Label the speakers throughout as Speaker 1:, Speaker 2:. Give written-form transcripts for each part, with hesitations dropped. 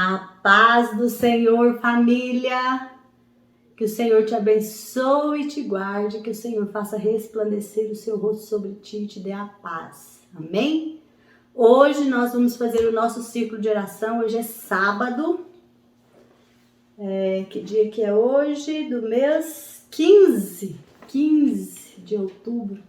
Speaker 1: A paz do Senhor, família. Que o Senhor te abençoe e te guarde. Que o Senhor faça resplandecer o seu rosto sobre ti e te dê a paz. Amém? Hoje nós vamos fazer o nosso círculo de oração. Hoje é sábado. Que dia que é hoje? Do mês 15 de outubro.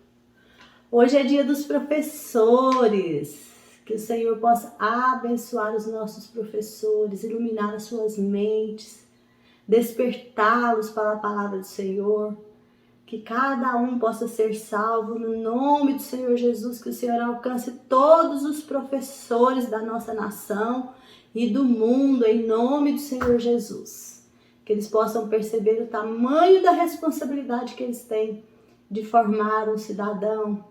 Speaker 1: Hoje é dia dos professores. Que o Senhor possa abençoar os nossos professores, iluminar as suas mentes, despertá-los para a palavra do Senhor. Que cada um possa ser salvo no nome do Senhor Jesus. Que o Senhor alcance todos os professores da nossa nação e do mundo, em nome do Senhor Jesus. Que eles possam perceber o tamanho da responsabilidade que eles têm de formar um cidadão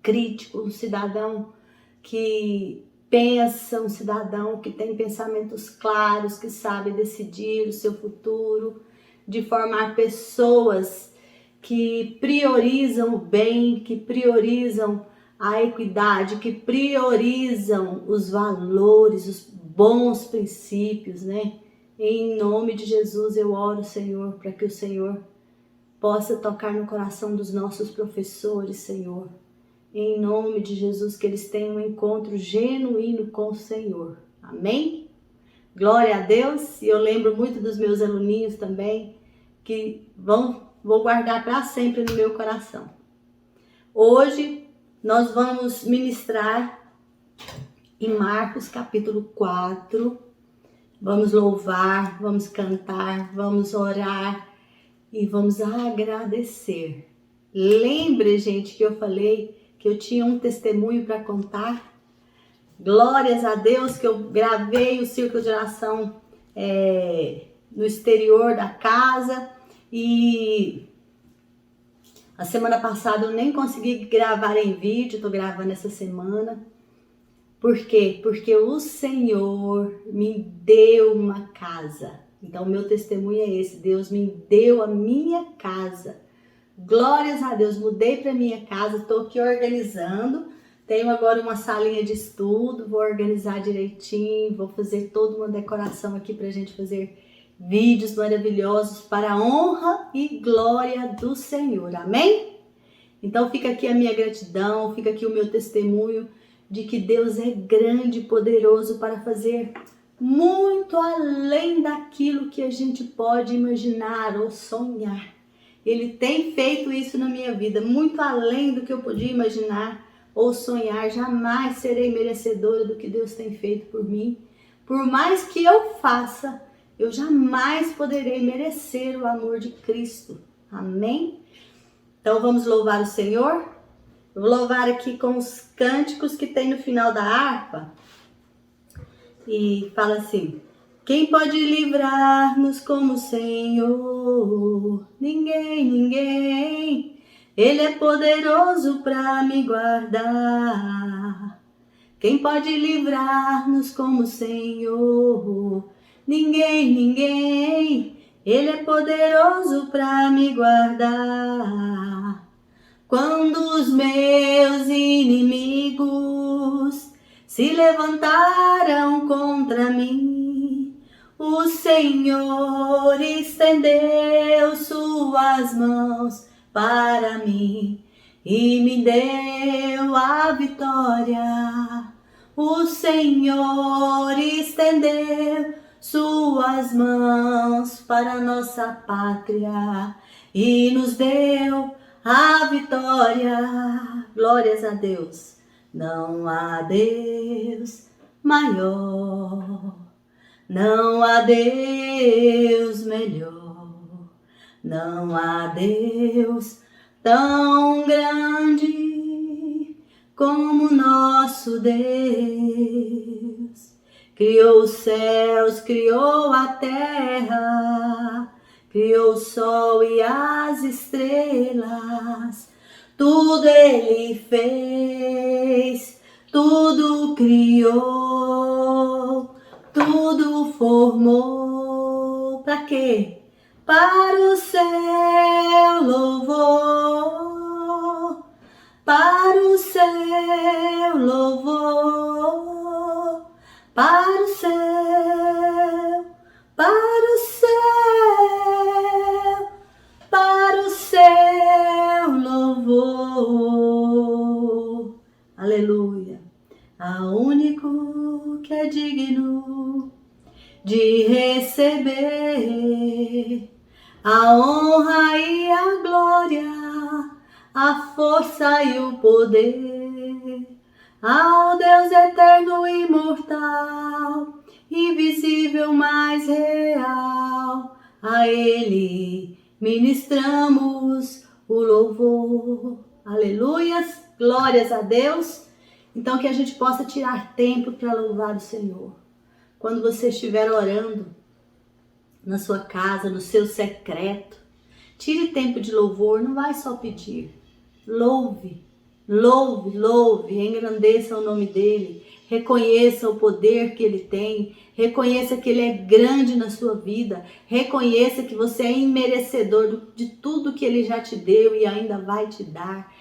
Speaker 1: crítico, um cidadão que pensa, um cidadão que tem pensamentos claros, que sabe decidir o seu futuro, de formar pessoas que priorizam o bem, que priorizam a equidade, que priorizam os valores, os bons princípios, né? Em nome de Jesus eu oro, Senhor, para que o Senhor possa tocar no coração dos nossos professores, Senhor. Em nome de Jesus, que eles tenham um encontro genuíno com o Senhor. Amém? Glória a Deus. E eu lembro muito dos meus aluninhos também, que vou guardar para sempre no meu coração. Hoje nós vamos ministrar em Marcos capítulo 4. Vamos louvar, vamos cantar, vamos orar e vamos agradecer. Lembre, gente, que eu falei que eu tinha um testemunho para contar. Glórias a Deus que eu gravei o círculo de oração no exterior da casa. E a semana passada eu nem consegui gravar em vídeo, estou gravando essa semana. Por quê? Porque o Senhor me deu uma casa. Então o meu testemunho é esse: Deus me deu a minha casa. Glórias a Deus, mudei para minha casa, estou aqui organizando. Tenho agora uma salinha de estudo, vou organizar direitinho, vou fazer toda uma decoração aqui para a gente fazer vídeos maravilhosos para a honra e glória do Senhor. Amém? Então fica aqui a minha gratidão, fica aqui o meu testemunho de que Deus é grande e poderoso para fazer muito além daquilo que a gente pode imaginar ou sonhar. Ele tem feito isso na minha vida, muito além do que eu podia imaginar ou sonhar. Jamais serei merecedora do que Deus tem feito por mim. Por mais que eu faça, eu jamais poderei merecer o amor de Cristo. Amém? Então vamos louvar o Senhor? Eu vou louvar aqui com os cânticos que tem no final da harpa. E fala assim: quem pode livrar-nos como o Senhor? Ninguém, ninguém. Ele é poderoso para me guardar. Quem pode livrar-nos como o Senhor? Ninguém, ninguém. Ele é poderoso para me guardar. Quando os meus inimigos se levantaram contra mim, o Senhor estendeu suas mãos para mim e me deu a vitória. O Senhor estendeu suas mãos para a nossa pátria e nos deu a vitória. Glórias a Deus. Não há Deus maior, não há Deus melhor, não há Deus tão grande como nosso Deus. Criou os céus, criou a terra, criou o sol e as estrelas. Tudo Ele fez, tudo criou, tudo formou. Para quê? Para o seu louvor, para o seu louvor, para o seu que é digno de receber a honra e a glória, a força e o poder, ao Deus eterno e imortal, invisível, mas real, a Ele ministramos o louvor. Aleluias, glórias a Deus. Então que a gente possa tirar tempo para louvar o Senhor. Quando você estiver orando na sua casa, no seu secreto, tire tempo de louvor, não vai só pedir. Louve, louve, louve, engrandeça o nome dele, reconheça o poder que ele tem, reconheça que ele é grande na sua vida, reconheça que você é imerecedor de tudo que ele já te deu e ainda vai te dar.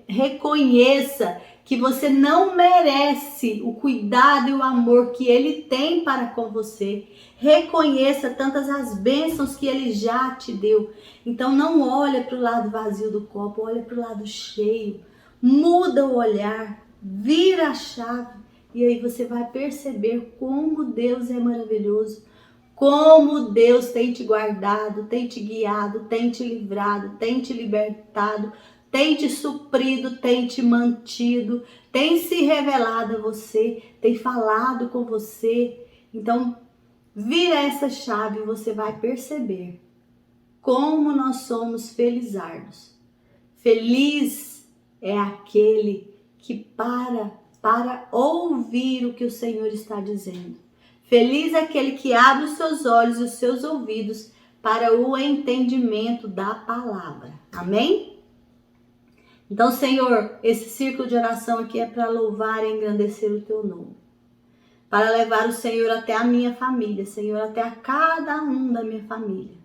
Speaker 1: Reconheça que você não merece o cuidado e o amor que ele tem para com você. Reconheça tantas as bênçãos que ele já te deu. Então não olha para o lado vazio do copo, olha para o lado cheio. Muda o olhar, vira a chave e aí você vai perceber como Deus é maravilhoso. Como Deus tem te guardado, tem te guiado, tem te livrado, tem te libertado, tem te suprido, tem te mantido, tem se revelado a você, tem falado com você. Então, vira essa chave e você vai perceber como nós somos felizardos. Feliz é aquele que para ouvir o que o Senhor está dizendo. Feliz é aquele que abre os seus olhos e os seus ouvidos para o entendimento da palavra. Amém? Então, Senhor, esse círculo de oração aqui é para louvar e engrandecer o teu nome. Para levar o Senhor até a minha família, Senhor, até a cada um da minha família.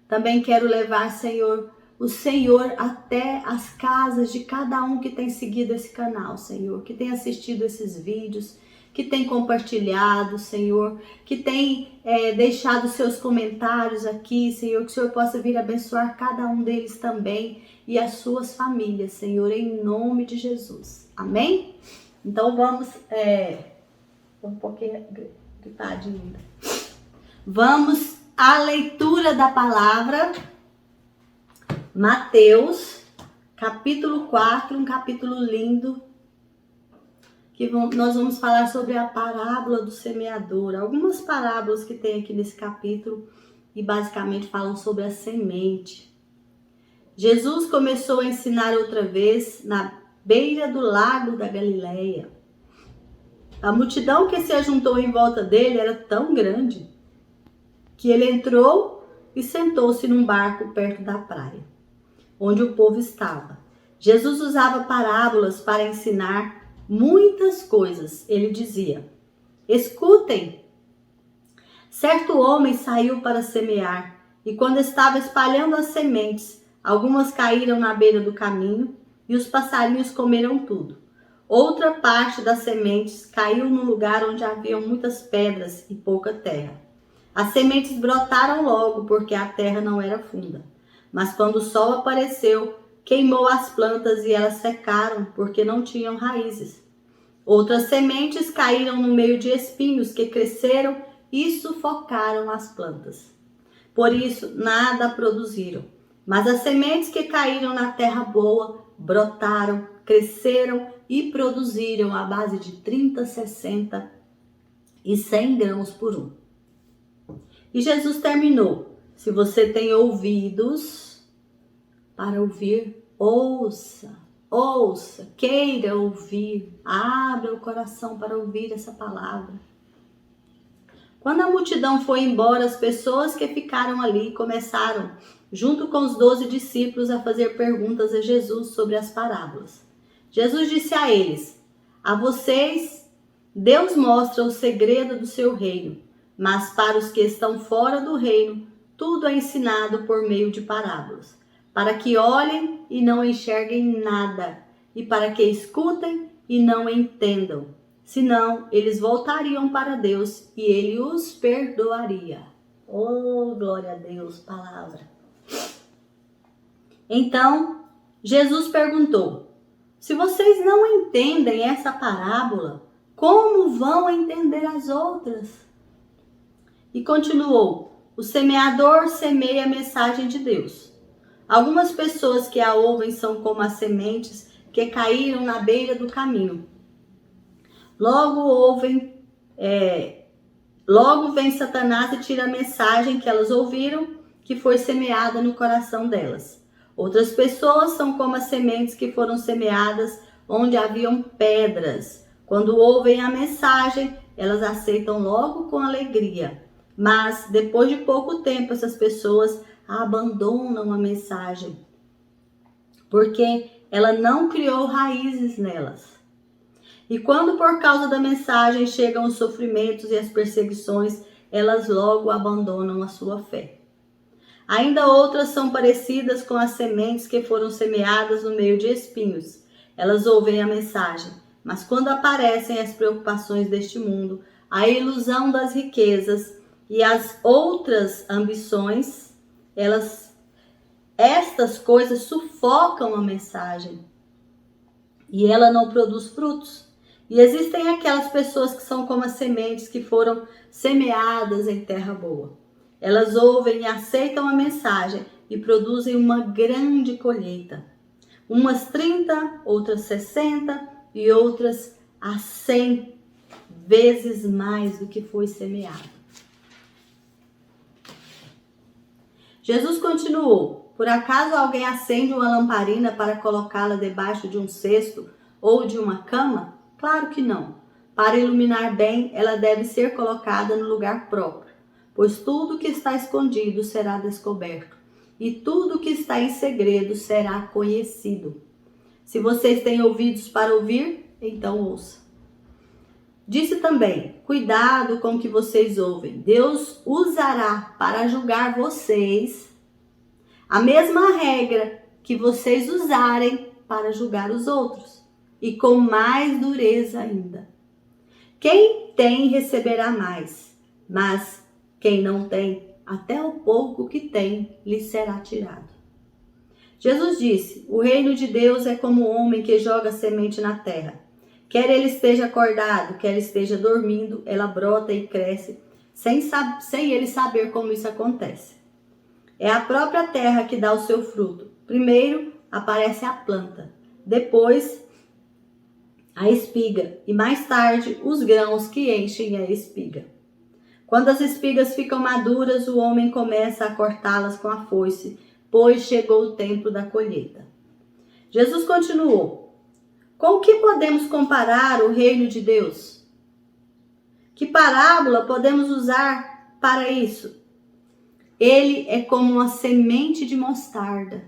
Speaker 1: Também quero levar, Senhor, o Senhor até as casas de cada um que tem seguido esse canal, Senhor, que tem assistido esses vídeos, que tem compartilhado, Senhor, que tem deixado seus comentários aqui, Senhor, que o Senhor possa vir abençoar cada um deles também e as suas famílias, Senhor, em nome de Jesus. Amém? Então vamos, um pouquinho gripadinho ainda. Vamos à leitura da palavra, Mateus, capítulo 4, um capítulo lindo, que nós vamos falar sobre a parábola do semeador. Algumas parábolas que tem aqui nesse capítulo e basicamente falam sobre a semente. Jesus começou a ensinar outra vez na beira do lago da Galileia. A multidão que se ajuntou em volta dele era tão grande que ele entrou e sentou-se num barco perto da praia, onde o povo estava. Jesus usava parábolas para ensinar muitas coisas. Ele dizia: escutem. Certo homem saiu para semear, e quando estava espalhando as sementes, algumas caíram na beira do caminho, e os passarinhos comeram tudo. Outra parte das sementes caiu no lugar onde haviam muitas pedras e pouca terra. As sementes brotaram logo, porque a terra não era funda. Mas quando o sol apareceu, queimou as plantas e elas secaram, porque não tinham raízes. Outras sementes caíram no meio de espinhos que cresceram e sufocaram as plantas. Por isso, nada produziram. Mas as sementes que caíram na terra boa brotaram, cresceram e produziram à base de 30, 60 e 100 grãos por um. E Jesus terminou: se você tem ouvidos para ouvir, ouça, ouça, queira ouvir, abra o coração para ouvir essa palavra. Quando a multidão foi embora, as pessoas que ficaram ali começaram, junto com os 12 discípulos, a fazer perguntas a Jesus sobre as parábolas. Jesus disse a eles: a vocês, Deus mostra o segredo do seu reino, mas para os que estão fora do reino, tudo é ensinado por meio de parábolas, para que olhem e não enxerguem nada, e para que escutem e não entendam. Senão, eles voltariam para Deus e Ele os perdoaria. Oh, glória a Deus, palavra. Então, Jesus perguntou: se vocês não entendem essa parábola, como vão entender as outras? E continuou: o semeador semeia a mensagem de Deus. Algumas pessoas que a ouvem são como as sementes que caíram na beira do caminho. Logo vem Satanás e tira a mensagem que elas ouviram, que foi semeada no coração delas. Outras pessoas são como as sementes que foram semeadas onde haviam pedras. Quando ouvem a mensagem, elas aceitam logo com alegria. Mas, depois de pouco tempo, essas pessoas abandonam a mensagem, porque ela não criou raízes nelas. E quando por causa da mensagem chegam os sofrimentos e as perseguições, elas logo abandonam a sua fé. Ainda outras são parecidas com as sementes que foram semeadas no meio de espinhos. Elas ouvem a mensagem, mas quando aparecem as preocupações deste mundo, a ilusão das riquezas e as outras ambições, estas coisas sufocam a mensagem e ela não produz frutos. E existem aquelas pessoas que são como as sementes que foram semeadas em terra boa. Elas ouvem e aceitam a mensagem e produzem uma grande colheita. Umas 30, outras 60 e outras a 100 vezes mais do que foi semeado. Jesus continuou: por acaso alguém acende uma lamparina para colocá-la debaixo de um cesto ou de uma cama? Claro que não. Para iluminar bem, ela deve ser colocada no lugar próprio, pois tudo que está escondido será descoberto, e tudo que está em segredo será conhecido. Se vocês têm ouvidos para ouvir, então ouça. Disse também: cuidado com o que vocês ouvem. Deus usará para julgar vocês a mesma regra que vocês usarem para julgar os outros, e com mais dureza ainda. Quem tem receberá mais, mas quem não tem, até o pouco que tem lhe será tirado. Jesus disse: o reino de Deus é como um homem que joga semente na terra. Quer ele esteja acordado, quer esteja dormindo, ela brota e cresce, sem ele saber como isso acontece. É a própria terra que dá o seu fruto. Primeiro aparece a planta, depois a espiga e mais tarde os grãos que enchem a espiga. Quando as espigas ficam maduras, o homem começa a cortá-las com a foice, pois chegou o tempo da colheita. Jesus continuou: com o que podemos comparar o reino de Deus? Que parábola podemos usar para isso? Ele é como uma semente de mostarda,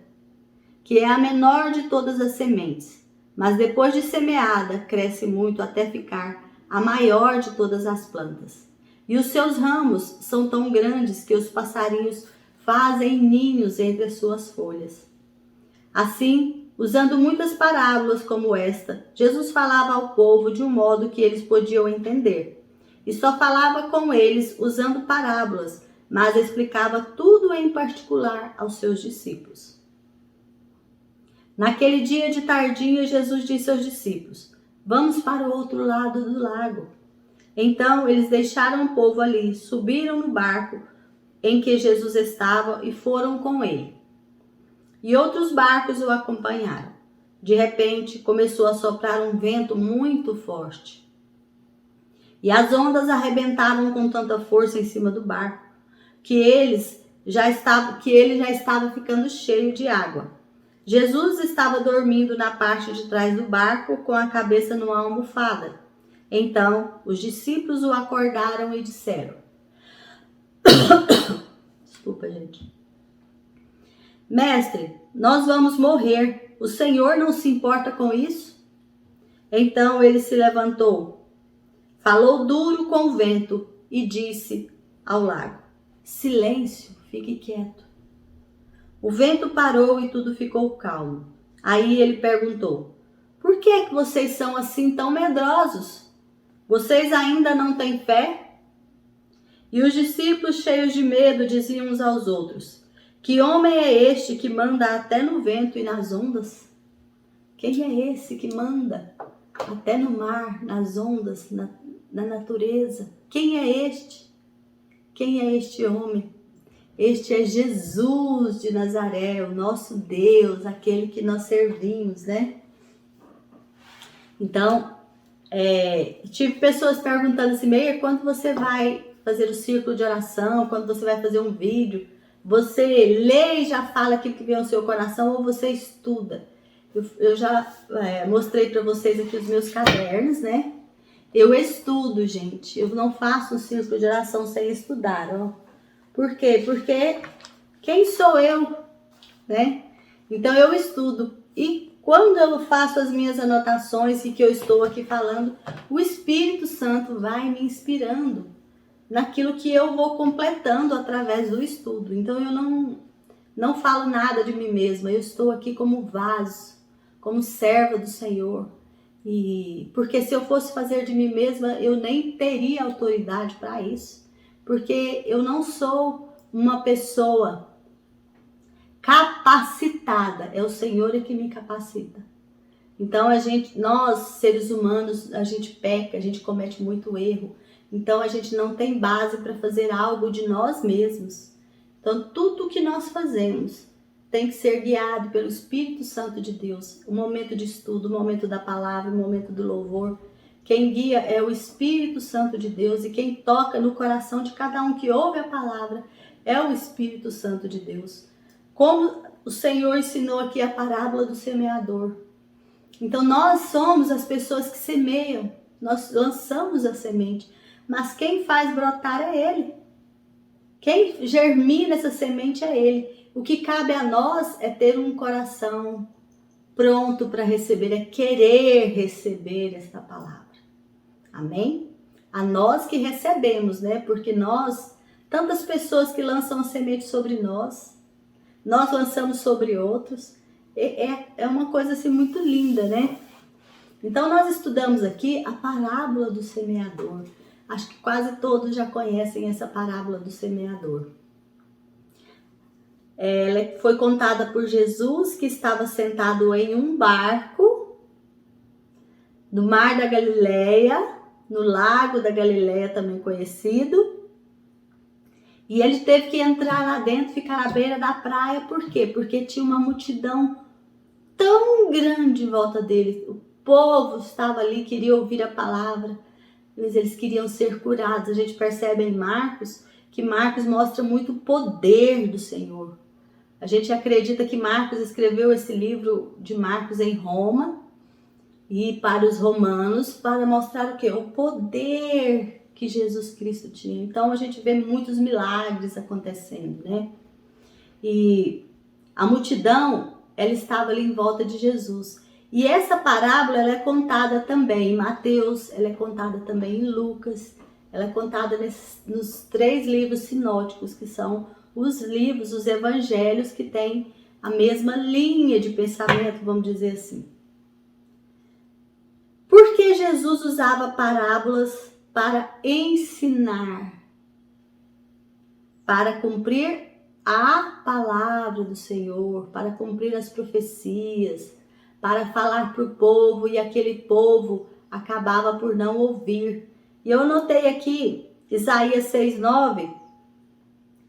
Speaker 1: que é a menor de todas as sementes. Mas depois de semeada, cresce muito até ficar a maior de todas as plantas. E os seus ramos são tão grandes que os passarinhos fazem ninhos entre as suas folhas. Assim, usando muitas parábolas como esta, Jesus falava ao povo de um modo que eles podiam entender. E só falava com eles usando parábolas, mas explicava tudo em particular aos seus discípulos. Naquele dia de tardinha, Jesus disse aos discípulos: vamos para o outro lado do lago. Então eles deixaram o povo ali, subiram no barco em que Jesus estava e foram com ele. E outros barcos o acompanharam. De repente, começou a soprar um vento muito forte. E as ondas arrebentavam com tanta força em cima do barco, que ele já estava ficando cheio de água. Jesus estava dormindo na parte de trás do barco com a cabeça numa almofada. Então, os discípulos o acordaram e disseram: desculpa, gente. Mestre, nós vamos morrer. O Senhor não se importa com isso? Então ele se levantou, falou duro com o vento e disse ao lago: silêncio, fique quieto. O vento parou e tudo ficou calmo. Aí ele perguntou: por que é que vocês são assim tão medrosos? Vocês ainda não têm fé? E os discípulos, cheios de medo, diziam uns aos outros: que homem é este que manda até no vento e nas ondas? Quem é esse que manda até no mar, nas ondas, na natureza. Quem é este? Quem é este homem? Este é Jesus de Nazaré, o nosso Deus, aquele que nós servimos, né? Então, tive pessoas perguntando assim, Meir, quando você vai fazer o círculo de oração, quando você vai fazer um vídeo, você lê e já fala aquilo que vem ao seu coração ou você estuda? Eu já mostrei para vocês aqui os meus cadernos, né? Eu estudo, gente. Eu não faço um círculo de oração sem estudar, ó. Por quê? Porque quem sou eu, né? Então eu estudo. E quando eu faço as minhas anotações e que eu estou aqui falando, o Espírito Santo vai me inspirando naquilo que eu vou completando através do estudo. Então eu não falo nada de mim mesma. Eu estou aqui como vaso, como serva do Senhor. E porque se eu fosse fazer de mim mesma, eu nem teria autoridade para isso. Porque eu não sou uma pessoa capacitada, é o Senhor que me capacita. Então nós seres humanos, a gente peca, a gente comete muito erro. Então a gente não tem base para fazer algo de nós mesmos. Então tudo que nós fazemos tem que ser guiado pelo Espírito Santo de Deus. O momento de estudo, o momento da palavra, o momento do louvor. Quem guia é o Espírito Santo de Deus e quem toca no coração de cada um que ouve a palavra é o Espírito Santo de Deus. Como o Senhor ensinou aqui a parábola do semeador. Então nós somos as pessoas que semeiam, nós lançamos a semente, mas quem faz brotar é Ele. Quem germina essa semente é Ele. O que cabe a nós é ter um coração pronto para receber, é querer receber esta palavra. Amém? A nós que recebemos, né? Porque tantas pessoas que lançam a semente sobre nós lançamos sobre outros. É uma coisa assim muito linda, né? Então nós estudamos aqui a parábola do semeador. Acho que quase todos já conhecem essa parábola do semeador. Ela foi contada por Jesus, que estava sentado em um barco no mar da Galileia, no lago da Galileia também conhecido. E ele teve que entrar lá dentro, ficar à beira da praia. Por quê? Porque tinha uma multidão tão grande em volta dele. O povo estava ali, queria ouvir a palavra, mas eles queriam ser curados. A gente percebe em Marcos que Marcos mostra muito o poder do Senhor. A gente acredita que Marcos escreveu esse livro de Marcos em Roma e para os romanos para mostrar o quê? O poder que Jesus Cristo tinha. Então a gente vê muitos milagres acontecendo, né? E a multidão, ela estava ali em volta de Jesus. E essa parábola, ela é contada também em Mateus, ela é contada também em Lucas, ela é contada nos 3 livros sinóticos, que são os livros, os evangelhos que têm a mesma linha de pensamento, vamos dizer assim. Por que Jesus usava parábolas para ensinar? Para cumprir a palavra do Senhor, para cumprir as profecias, para falar para o povo, e aquele povo acabava por não ouvir. E eu anotei aqui, Isaías 6:9,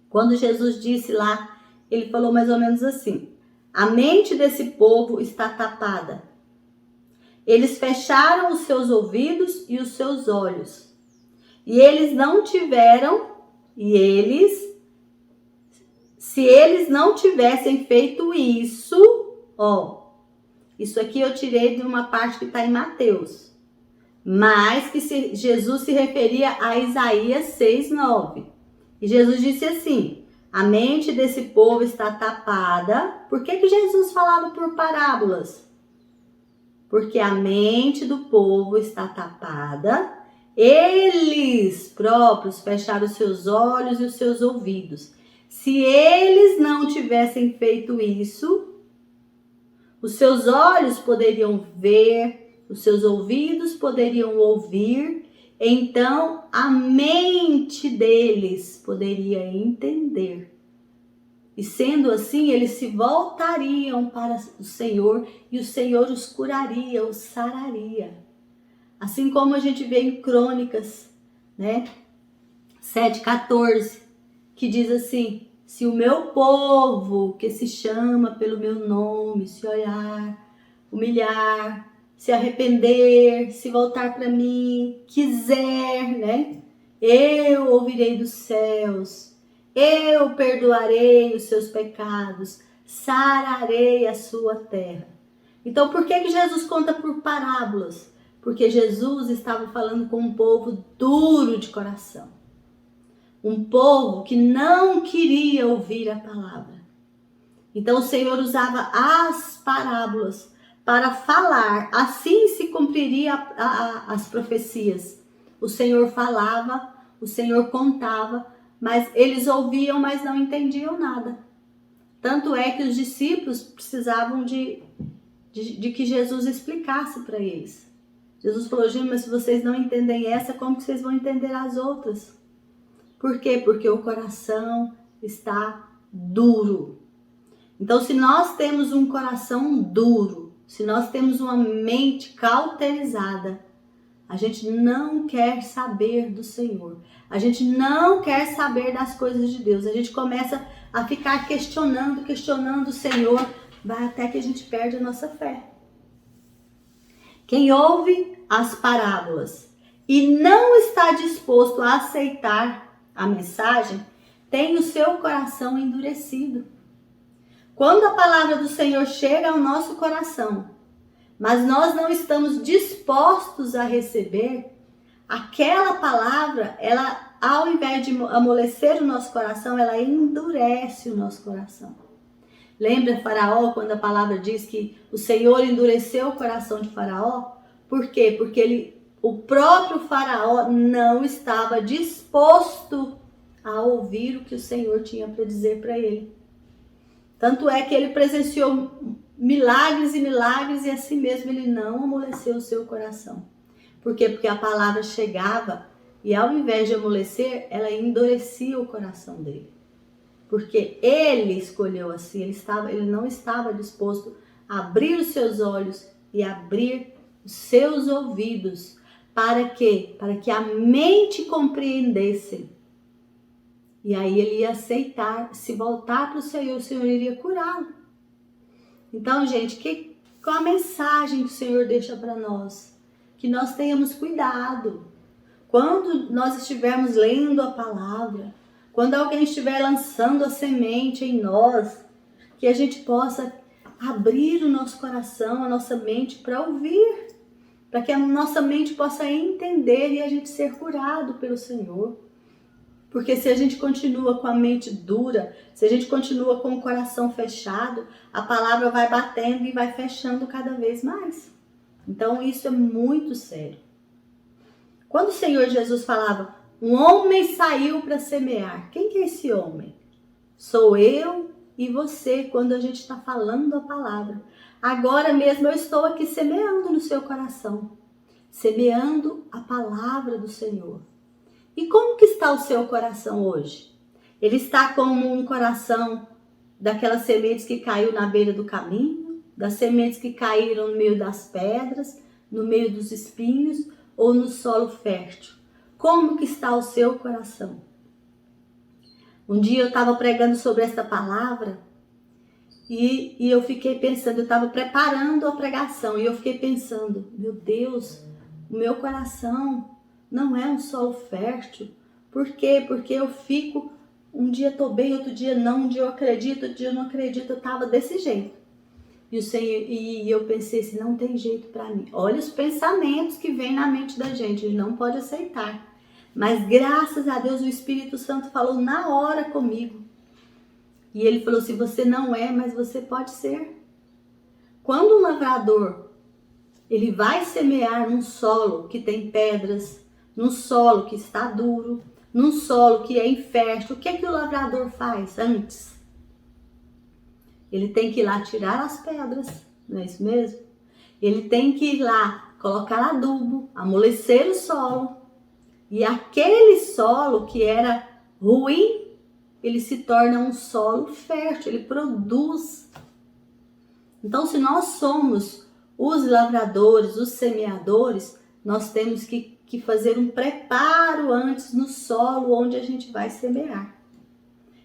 Speaker 1: quando Jesus disse lá, ele falou mais ou menos assim: a mente desse povo está tapada. Eles fecharam os seus ouvidos e os seus olhos. E eles não tiveram, se eles não tivessem feito isso, isso aqui eu tirei de uma parte que está em Mateus, mas que Jesus se referia a Isaías 6:9. E Jesus disse assim: a mente desse povo está tapada. Por que Jesus falava por parábolas? Porque a mente do povo está tapada. Eles próprios fecharam os seus olhos e os seus ouvidos. Se eles não tivessem feito isso, os seus olhos poderiam ver, os seus ouvidos poderiam ouvir, então a mente deles poderia entender. E sendo assim, eles se voltariam para o Senhor e o Senhor os curaria, os sararia. Assim como a gente vê em Crônicas, né? 7:14, que diz assim: se o meu povo, que se chama pelo meu nome, se olhar, humilhar, se arrepender, se voltar para mim, quiser, né? Eu ouvirei dos céus, eu perdoarei os seus pecados, sararei a sua terra. Então, por que Jesus conta por parábolas? Porque Jesus estava falando com um povo duro de coração. Um povo que não queria ouvir a palavra. Então, o Senhor usava as parábolas para falar. Assim se cumpriria as profecias. O Senhor falava, o Senhor contava, mas eles ouviam, mas não entendiam nada. Tanto é que os discípulos precisavam de que Jesus explicasse para eles. Jesus falou: gente, mas se vocês não entendem essa, como que vocês vão entender as outras? Por quê? Porque o coração está duro. Então, se nós temos um coração duro, se nós temos uma mente cauterizada, a gente não quer saber do Senhor. A gente não quer saber das coisas de Deus. A gente começa a ficar questionando o Senhor, vai até que a gente perde a nossa fé. Quem ouve as parábolas e não está disposto a aceitar a mensagem, tem o seu coração endurecido. Quando a palavra do Senhor chega ao nosso coração, mas nós não estamos dispostos a receber, aquela palavra, ela, ao invés de amolecer o nosso coração, ela endurece o nosso coração. Lembra Faraó, quando a palavra diz que o Senhor endureceu o coração de Faraó? Por quê? Porque o próprio Faraó não estava disposto a ouvir o que o Senhor tinha para dizer para ele. Tanto é que ele presenciou milagres e milagres e assim mesmo ele não amoleceu o seu coração. Por quê? Porque a palavra chegava e ao invés de amolecer, ela endurecia o coração dele. Porque ele escolheu assim, ele não estava disposto a abrir os seus olhos e abrir os seus ouvidos. Para quê? Para que a mente compreendesse. E aí ele ia aceitar, se voltar para o Senhor iria curá-lo. Então, gente, qual a mensagem que o Senhor deixa para nós? Que nós tenhamos cuidado. Quando nós estivermos lendo a palavra, quando alguém estiver lançando a semente em nós, que a gente possa abrir o nosso coração, a nossa mente para ouvir, para que a nossa mente possa entender e a gente ser curado pelo Senhor. Porque se a gente continua com a mente dura, se a gente continua com o coração fechado, a palavra vai batendo e vai fechando cada vez mais. Então isso é muito sério. Quando o Senhor Jesus falava, um homem saiu para semear. Quem que é esse homem? Sou eu e você, quando a gente está falando a palavra. Agora mesmo eu estou aqui semeando no seu coração. Semeando a palavra do Senhor. E como que está o seu coração hoje? Ele está como um coração daquelas sementes que caiu na beira do caminho? Das sementes que caíram no meio das pedras, no meio dos espinhos ou no solo fértil? Como que está o seu coração? Um dia eu estava pregando sobre esta palavra e eu fiquei pensando, eu estava preparando a pregação e eu fiquei pensando, meu Deus, o meu coração não é um solo fértil. Por quê? Porque eu fico, um dia estou bem, outro dia não, um dia eu acredito, outro dia eu não acredito, eu estava desse jeito. E eu pensei assim, não tem jeito para mim. Olha os pensamentos que vêm na mente da gente, a gente não pode aceitar. Mas graças a Deus o Espírito Santo falou na hora comigo. E ele falou assim, você não é, mas você pode ser. Quando um lavrador, ele vai semear num solo que tem pedras, num solo que está duro, num solo que é infértil, o que é que o lavrador faz antes? Ele tem que ir lá tirar as pedras, não é isso mesmo? Ele tem que ir lá colocar adubo, amolecer o solo. E aquele solo que era ruim, ele se torna um solo fértil, ele produz. Então, se nós somos os lavradores, os semeadores, nós temos que fazer um preparo antes no solo onde a gente vai semear.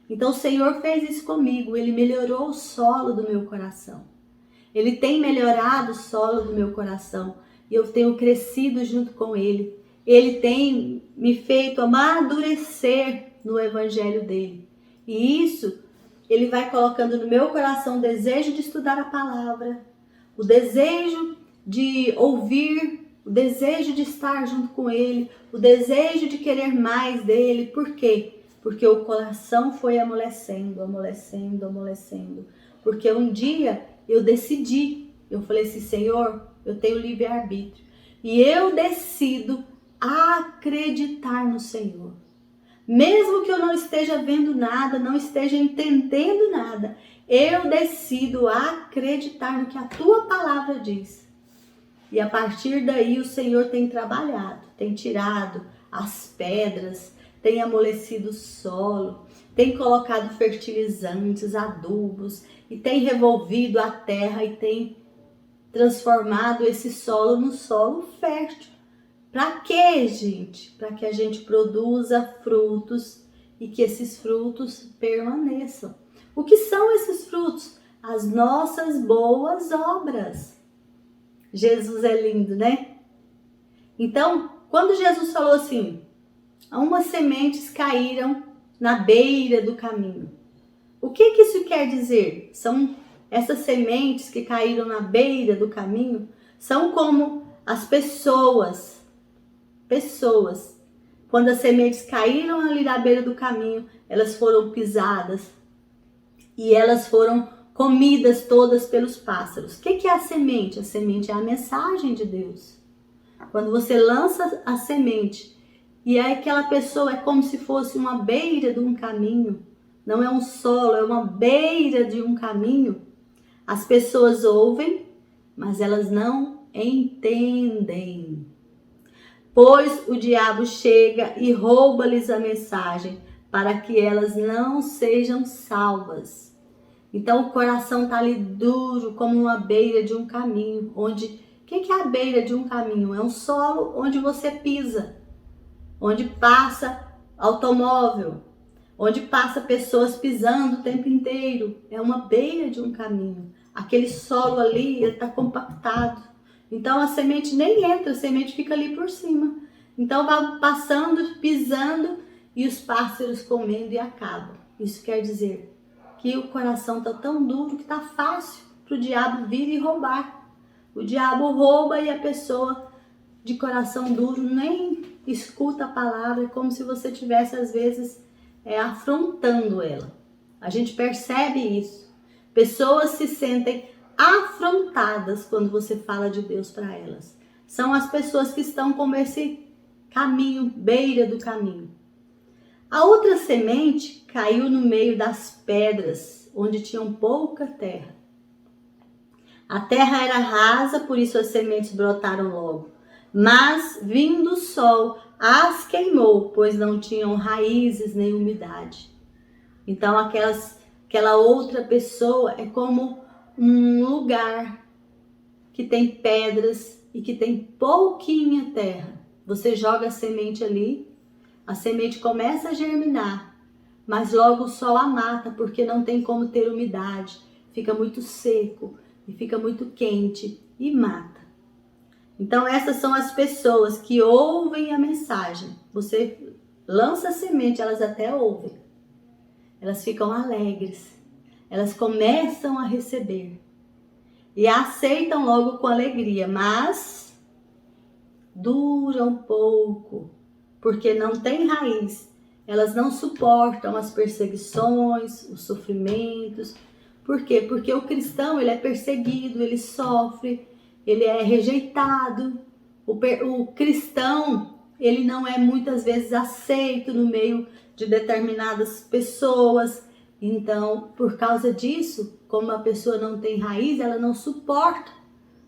Speaker 1: Então o Senhor fez isso comigo, Ele melhorou o solo do meu coração. Ele tem melhorado o solo do meu coração e eu tenho crescido junto com Ele. Ele tem me feito amadurecer no Evangelho dele. E isso, Ele vai colocando no meu coração o desejo de estudar a palavra, o desejo de ouvir, o desejo de estar junto com Ele, o desejo de querer mais dele. Por quê? Porque o coração foi amolecendo. Porque um dia eu decidi, eu falei assim, Senhor, eu tenho livre-arbítrio. E eu decido acreditar no Senhor. Mesmo que eu não esteja vendo nada, não esteja entendendo nada, eu decido acreditar no que a tua palavra diz. E a partir daí o Senhor tem trabalhado, tem tirado as pedras, tem amolecido o solo, tem colocado fertilizantes, adubos, e tem revolvido a terra e tem transformado esse solo no solo fértil. Para quê, gente? Para que a gente produza frutos e que esses frutos permaneçam. O que são esses frutos? As nossas boas obras. Jesus é lindo, né? Então, quando Jesus falou assim, umas sementes caíram na beira do caminho. O que isso quer dizer? São essas sementes que caíram na beira do caminho, são como as pessoas. Quando as sementes caíram ali na beira do caminho, elas foram pisadas e elas foram comidas todas pelos pássaros. O que é a semente? A semente é a mensagem de Deus. Quando você lança a semente e aí aquela pessoa é como se fosse uma beira de um caminho, não é um solo, é uma beira de um caminho. As pessoas ouvem, mas elas não entendem. Pois o diabo chega e rouba-lhes a mensagem para que elas não sejam salvas. Então o coração está ali duro como uma beira de um caminho. O que é a beira de um caminho? É um solo onde você pisa, onde passa automóvel, onde passa pessoas pisando o tempo inteiro. É uma beira de um caminho. Aquele solo ali está compactado. Então a semente nem entra, a semente fica ali por cima. Então vai passando, pisando e os pássaros comendo e acabam. Isso quer dizer que o coração está tão duro que está fácil para o diabo vir e roubar. O diabo rouba e a pessoa de coração duro nem escuta a palavra, é como se você tivesse às vezes afrontando ela. A gente percebe isso. Pessoas se sentem afrontadas quando você fala de Deus para elas. São as pessoas que estão como esse caminho, beira do caminho. A outra semente caiu no meio das pedras, onde tinham pouca terra. A terra era rasa, por isso as sementes brotaram logo. Mas, vindo o sol, as queimou, pois não tinham raízes nem umidade. Então, aquela outra pessoa é como um lugar que tem pedras e que tem pouquinha terra. Você joga a semente ali, a semente começa a germinar, mas logo o sol a mata, porque não tem como ter umidade. Fica muito seco e fica muito quente e mata. Então essas são as pessoas que ouvem a mensagem. Você lança a semente, elas até ouvem. Elas ficam alegres. Elas começam a receber. E aceitam logo com alegria, mas dura um pouco, porque não tem raiz. Elas não suportam as perseguições, os sofrimentos. Por quê? Porque o cristão, ele é perseguido, ele sofre, ele é rejeitado. O cristão, ele não é muitas vezes aceito no meio de determinadas pessoas. Então, por causa disso, como a pessoa não tem raiz, ela não suporta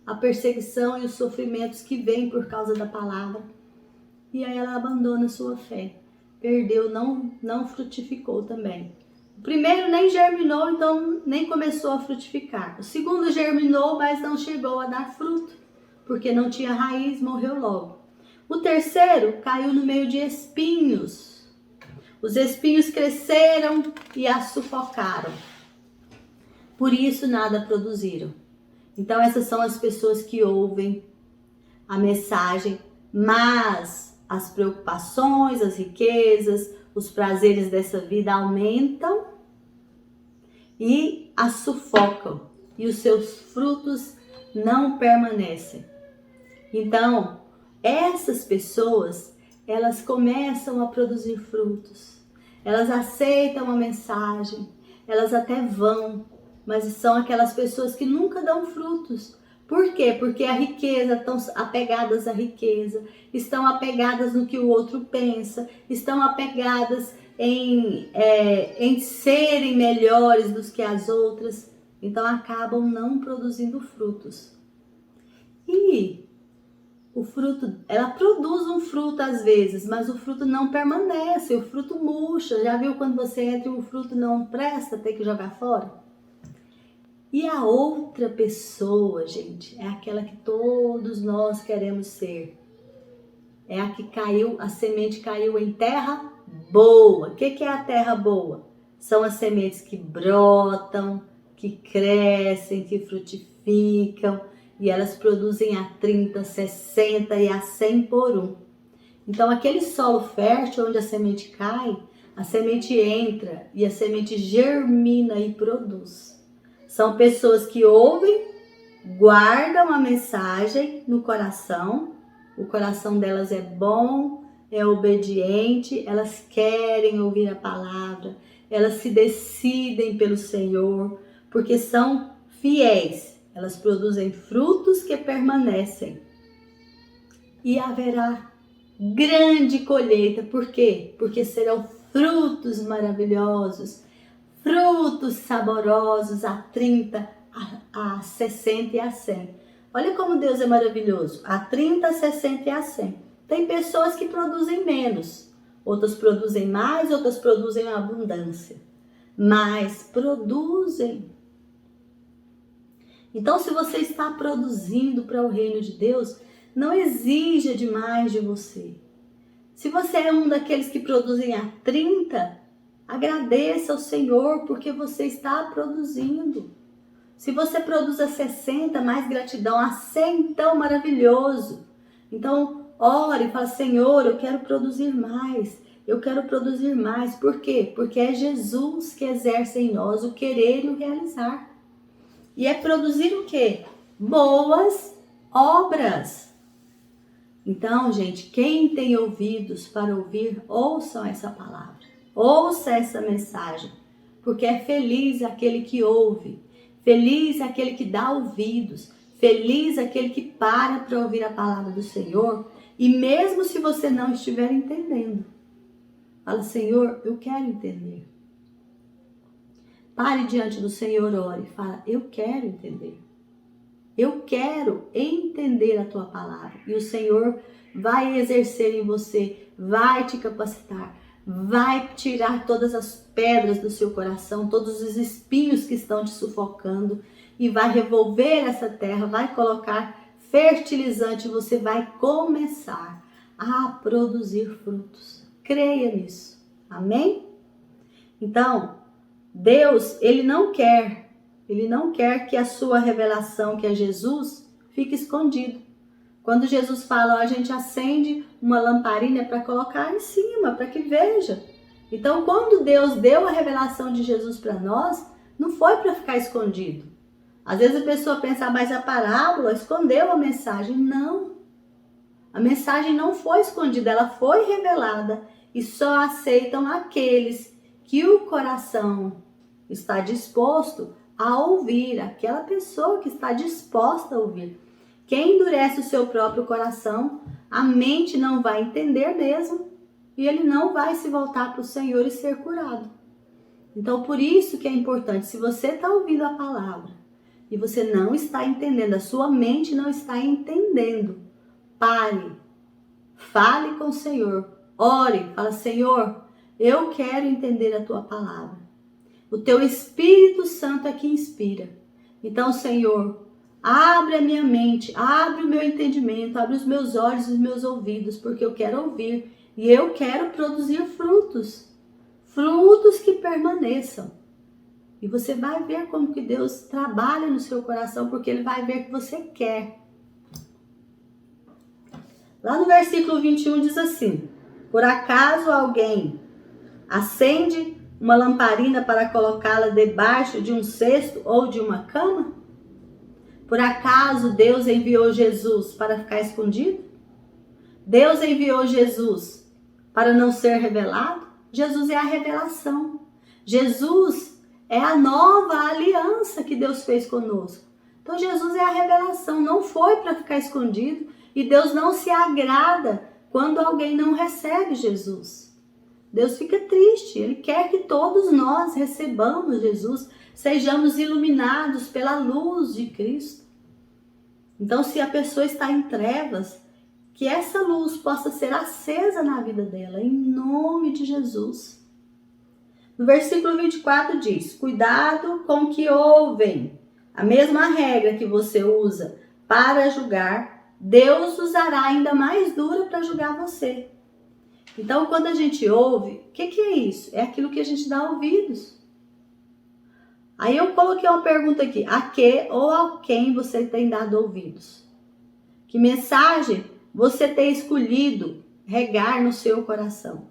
Speaker 1: a perseguição e os sofrimentos que vêm por causa da palavra. E aí ela abandona a sua fé. Perdeu, não frutificou também. O primeiro nem germinou, então nem começou a frutificar. O segundo germinou, mas não chegou a dar fruto, porque não tinha raiz, morreu logo. O terceiro caiu no meio de espinhos. Os espinhos cresceram e a sufocaram. Por isso nada produziram. Então essas são as pessoas que ouvem a mensagem, mas as preocupações, as riquezas, os prazeres dessa vida aumentam e as sufocam. E os seus frutos não permanecem. Então, essas pessoas, elas começam a produzir frutos. Elas aceitam a mensagem, elas até vão, mas são aquelas pessoas que nunca dão frutos. Por quê? Porque a riqueza, estão apegadas à riqueza, estão apegadas no que o outro pensa, estão apegadas em serem melhores do que as outras, então acabam não produzindo frutos. E o fruto, ela produz um fruto às vezes, mas o fruto não permanece, o fruto murcha. Já viu quando você entra e o fruto não presta, tem que jogar fora? E a outra pessoa, gente, é aquela que todos nós queremos ser. É a que caiu, a semente caiu em terra boa. O que é a terra boa? São as sementes que brotam, que crescem, que frutificam, e elas produzem a 30, 60 e a 100 por um. Então, aquele solo fértil onde a semente cai, a semente entra e a semente germina e produz. São pessoas que ouvem, guardam a mensagem no coração. O coração delas é bom, é obediente, elas querem ouvir a palavra, elas se decidem pelo Senhor, porque são fiéis. Elas produzem frutos que permanecem. E haverá grande colheita. Por quê? Porque serão frutos maravilhosos, frutos saborosos a 30, a 60 e a 100. Olha como Deus é maravilhoso. A 30, a 60 e a 100. Tem pessoas que produzem menos. Outras produzem mais, outras produzem abundância. Mas produzem. Então, se você está produzindo para o reino de Deus, não exija demais de você. Se você é um daqueles que produzem a 30, agradeça ao Senhor porque você está produzindo. Se você produz a 60, mais gratidão. A 100, então, maravilhoso. Então, ore e fala, Senhor, eu quero produzir mais. Eu quero produzir mais. Por quê? Porque é Jesus que exerce em nós o querer e o realizar. E é produzir o quê? Boas obras. Então, gente, quem tem ouvidos para ouvir, ouçam essa palavra. Ouça essa mensagem. Porque é feliz aquele que ouve. Feliz aquele que dá ouvidos. Feliz aquele que para ouvir a palavra do Senhor. E mesmo se você não estiver entendendo, fala, Senhor, eu quero entender. Pare diante do Senhor, ore e fala, eu quero entender. Eu quero entender a tua palavra. E o Senhor vai exercer em você, vai te capacitar, vai tirar todas as pedras do seu coração, todos os espinhos que estão te sufocando e vai revolver essa terra, vai colocar fertilizante e você vai começar a produzir frutos. Creia nisso. Amém? Então, Deus, Ele não quer que a sua revelação, que é Jesus, fique escondido. Quando Jesus fala, a gente acende uma lamparina para colocar em cima, para que veja. Então, quando Deus deu a revelação de Jesus para nós, não foi para ficar escondido. Às vezes a pessoa pensa, mas a parábola escondeu a mensagem. Não. A mensagem não foi escondida, ela foi revelada. E só aceitam aqueles que o coração está disposto a ouvir, aquela pessoa que está disposta a ouvir. Quem endurece o seu próprio coração, a mente não vai entender mesmo e ele não vai se voltar para o Senhor e ser curado. Então, por isso que é importante, se você está ouvindo a palavra e você não está entendendo, a sua mente não está entendendo, pare, fale com o Senhor, ore, fala, Senhor, eu quero entender a tua palavra. O teu Espírito Santo é que inspira. Então, Senhor, Abre a minha mente, abre o meu entendimento, abre os meus olhos e os meus ouvidos, porque eu quero ouvir e eu quero produzir frutos. Frutos que permaneçam. E você vai ver como que Deus trabalha no seu coração, porque Ele vai ver que você quer. Lá no versículo 21 diz assim: por acaso alguém acende uma lamparina para colocá-la debaixo de um cesto ou de uma cama? Por acaso Deus enviou Jesus para ficar escondido? Deus enviou Jesus para não ser revelado? Jesus é a revelação. Jesus é a nova aliança que Deus fez conosco. Então Jesus é a revelação, não foi para ficar escondido. E Deus não se agrada quando alguém não recebe Jesus. Deus fica triste, Ele quer que todos nós recebamos Jesus, sejamos iluminados pela luz de Cristo. Então, se a pessoa está em trevas, que essa luz possa ser acesa na vida dela, em nome de Jesus. No versículo 24 diz: cuidado com o que ouvem. A mesma regra que você usa para julgar, Deus usará ainda mais dura para julgar você. Então, quando a gente ouve, o que é isso? É aquilo que a gente dá ouvidos. Aí eu coloquei uma pergunta aqui: a que ou a quem você tem dado ouvidos? Que mensagem você tem escolhido regar no seu coração?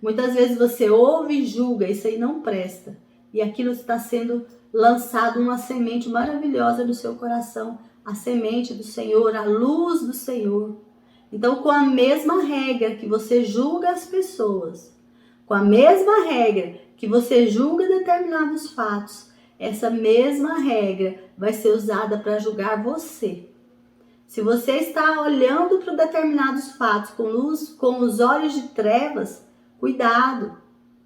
Speaker 1: Muitas vezes você ouve e julga, isso aí não presta. E aquilo está sendo lançado uma semente maravilhosa no seu coração. A semente do Senhor, a luz do Senhor. Então, com a mesma regra que você julga as pessoas, com a mesma regra que você julga determinados fatos, essa mesma regra vai ser usada para julgar você. Se você está olhando para determinados fatos com os olhos de trevas, cuidado.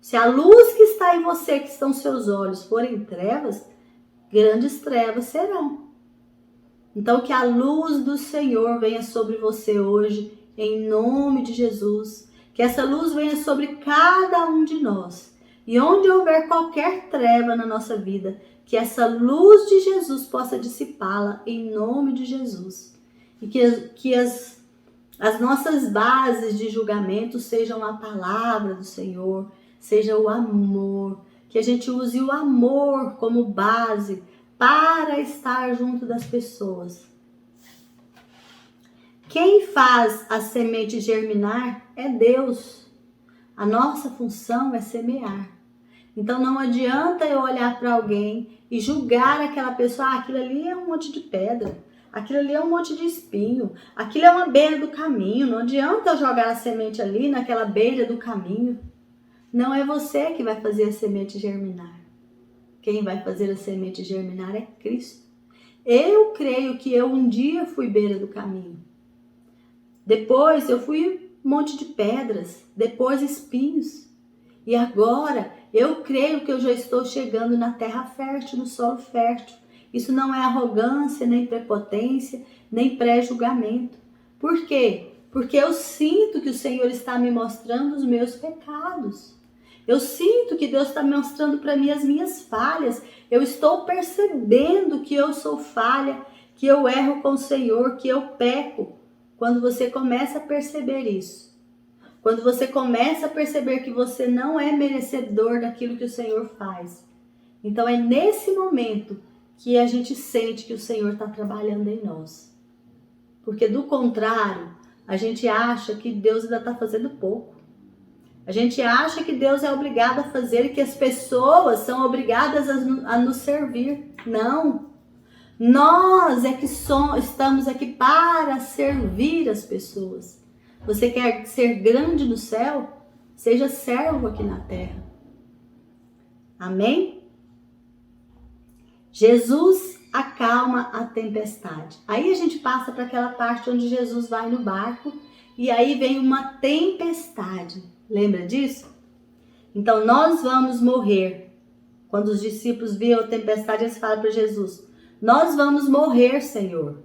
Speaker 1: Se a luz que está em você, que são seus olhos, forem trevas, grandes trevas serão. Então, que a luz do Senhor venha sobre você hoje, em nome de Jesus. Que essa luz venha sobre cada um de nós. E onde houver qualquer treva na nossa vida, que essa luz de Jesus possa dissipá-la, em nome de Jesus. E que as nossas bases de julgamento sejam a palavra do Senhor, seja o amor. Que a gente use o amor como base para estar junto das pessoas. Quem faz a semente germinar é Deus. A nossa função é semear. Então não adianta eu olhar para alguém e julgar aquela pessoa: aquilo ali é um monte de pedra, aquilo ali é um monte de espinho, aquilo é uma beira do caminho. Não adianta eu jogar a semente ali naquela beira do caminho. Não é você que vai fazer a semente germinar. Quem vai fazer a semente germinar é Cristo. Eu creio que eu um dia fui beira do caminho. Depois eu fui um monte de pedras, depois espinhos. E agora eu creio que eu já estou chegando na terra fértil, no solo fértil. Isso não é arrogância, nem prepotência, nem pré-julgamento. Por quê? Porque eu sinto que o Senhor está me mostrando os meus pecados. Eu sinto que Deus está mostrando para mim as minhas falhas. Eu estou percebendo que eu sou falha, que eu erro com o Senhor, que eu peco. Quando você começa a perceber isso, quando você começa a perceber que você não é merecedor daquilo que o Senhor faz, então é nesse momento que a gente sente que o Senhor está trabalhando em nós. Porque do contrário, a gente acha que Deus ainda está fazendo pouco. A gente acha que Deus é obrigado a fazer e que as pessoas são obrigadas a nos servir. Não. Nós é que estamos aqui para servir as pessoas. Você quer ser grande no céu? Seja servo aqui na terra. Amém? Jesus acalma a tempestade. Aí a gente passa para aquela parte onde Jesus vai no barco e aí vem uma tempestade. Lembra disso? Então nós vamos morrer. Quando os discípulos viram a tempestade, eles falam para Jesus: nós vamos morrer, Senhor.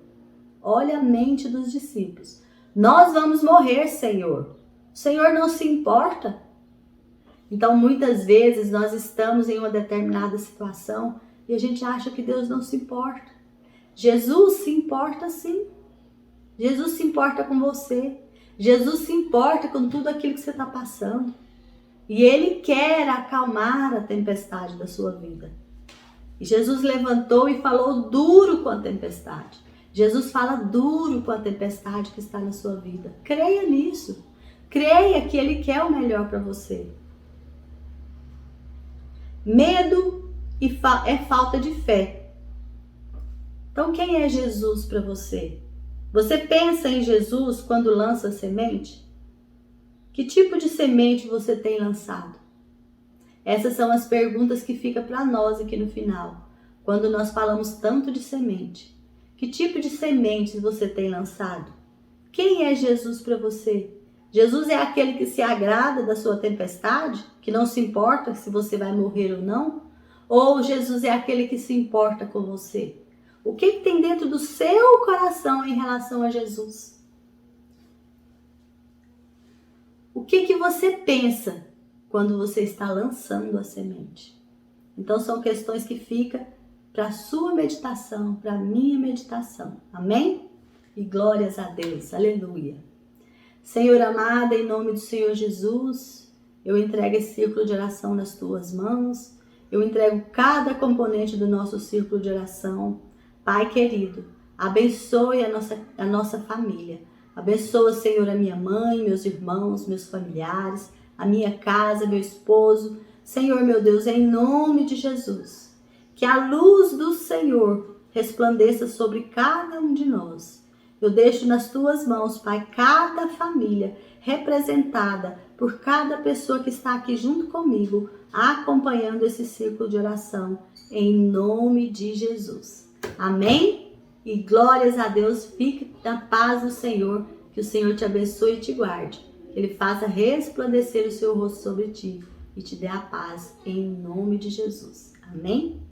Speaker 1: Olha a mente dos discípulos. Nós vamos morrer, Senhor. O Senhor não se importa. Então muitas vezes nós estamos em uma determinada situação e a gente acha que Deus não se importa. Jesus se importa sim. Jesus se importa com você. Jesus se importa com tudo aquilo que você está passando. E Ele quer acalmar a tempestade da sua vida. E Jesus levantou e falou duro com a tempestade. Jesus fala duro com a tempestade que está na sua vida. Creia nisso. Creia que Ele quer o melhor para você. Medo é falta de fé. Então, quem é Jesus para você? Você pensa em Jesus quando lança semente? Que tipo de semente você tem lançado? Essas são as perguntas que ficam para nós aqui no final, quando nós falamos tanto de semente. Que tipo de sementes você tem lançado? Quem é Jesus para você? Jesus é aquele que se agrada da sua tempestade, que não se importa se você vai morrer ou não? Ou Jesus é aquele que se importa com você? O que tem dentro do seu coração em relação a Jesus? O que você pensa quando você está lançando a semente? Então são questões que ficam para a sua meditação, para a minha meditação. Amém? E glórias a Deus. Aleluia. Senhor amado, em nome do Senhor Jesus, eu entrego esse círculo de oração nas tuas mãos. Eu entrego cada componente do nosso círculo de oração. Pai querido, abençoe a nossa família. Abençoa, Senhor, a minha mãe, meus irmãos, meus familiares, a minha casa, meu esposo. Senhor, meu Deus, em nome de Jesus, que a luz do Senhor resplandeça sobre cada um de nós. Eu deixo nas tuas mãos, Pai, cada família representada por cada pessoa que está aqui junto comigo, acompanhando esse círculo de oração, em nome de Jesus. Amém? E glórias a Deus, fique na paz do Senhor, que o Senhor te abençoe e te guarde, que Ele faça resplandecer o seu rosto sobre ti e te dê a paz, em nome de Jesus. Amém?